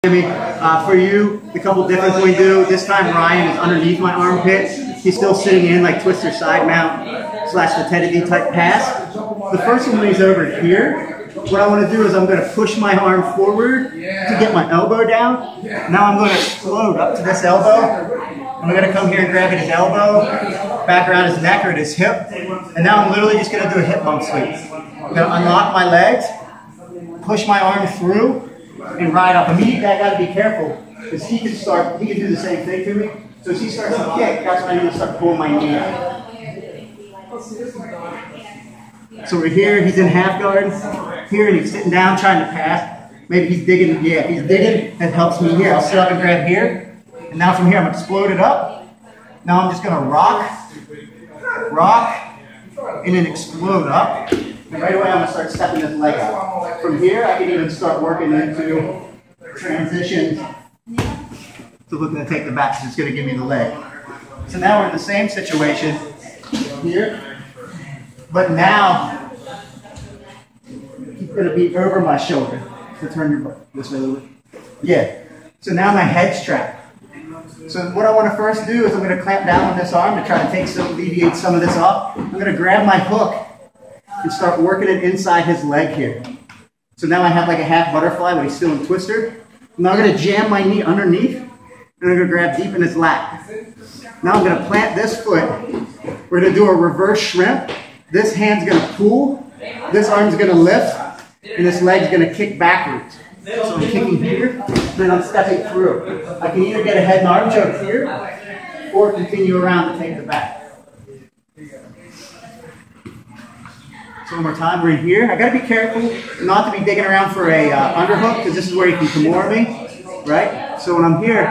For you, the couple different we do, this time Ryan is underneath my armpit. He's still sitting in like twister side mount / the Teddy type pass. The first one when he's over here, what I want to do is I'm going to push my arm forward to get my elbow down. Now I'm going to explode up to this elbow. I'm going to come here and grab at his elbow, back around his neck or at his hip. And now I'm literally just going to do a hip bump sweep. I'm going to unlock my legs, push my arm through, and ride up. Immediately I got to be careful because he can do the same thing to me. So as he starts to kick, that's when I need to start pulling my knee out. So we're here, he's in half guard, here, and he's sitting down trying to pass. Maybe he's digging, yeah, if he's digging, that helps me here. I'll sit up and grab here. And now from here, I'm exploded up. Now I'm just going to rock, and then explode up. And right away, I'm going to start stepping this leg out. From here, I can even start working into transitions. So looking to take the back, so it's going to give me the leg. So now we're in the same situation here. But now, he's going to be over my shoulder. So turn your butt this way a little bit. Yeah. So now my head's trapped. So what I want to first do is I'm going to clamp down on this arm to try to alleviate some of this off. I'm going to grab my hook and start working it inside his leg here. So now I have like a half butterfly when he's still in twister. Now I'm going to jam my knee underneath, and I'm going to grab deep in his lap. Now I'm going to plant this foot. We're going to do a reverse shrimp. This hand's going to pull, this arm's going to lift, and this leg's going to kick backwards. So I'm kicking here, then I'm stepping through. I can either get a head and arm choke here, or continue around to take the back. So one more time, we're in here. I got to be careful not to be digging around for a underhook, because this is where you can Kimura me, right? So when I'm here,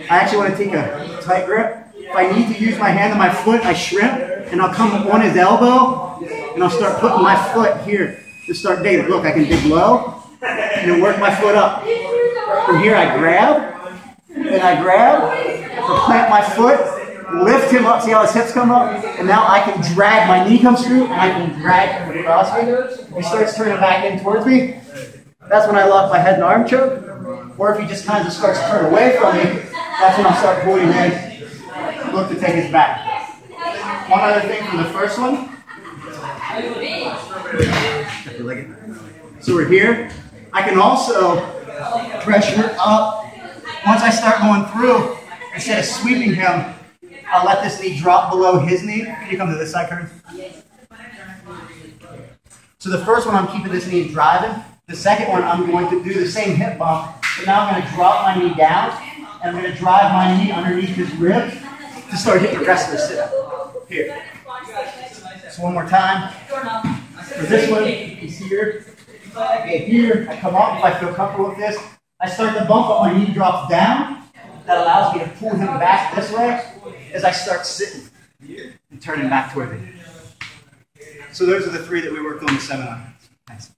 I actually want to take a tight grip. If I need to use my hand and my foot, I shrimp, and I'll come on his elbow, and I'll start putting my foot here to start digging. Look, I can dig low, and then work my foot up. From here, I grab, and I plant my foot, lift him up, see how his hips come up, and now I can drag, my knee comes through, and I can drag him across me. He starts turning back in towards me. That's when I lock my head and arm choke. Or if he just kind of starts to turn away from me, that's when I'll start pulling in, look to take his back. One other thing from the first one. So we're here. I can also pressure up. Once I start going through, instead of sweeping him, I'll let this knee drop below his knee. Can you come to this side, Kurt? So the first one, I'm keeping this knee driving. The second one, I'm going to do the same hip bump, but now I'm going to drop my knee down, and I'm going to drive my knee underneath his rib to start hitting the rest of the sit-up. Here. So one more time. For this one, he's here. I get here, I come up if I feel comfortable with this. I start to bump up, my knee drops down. That allows me to pull him back this way as I start sitting and turning back toward me. So those are the three that we worked on in the seminar. Thanks.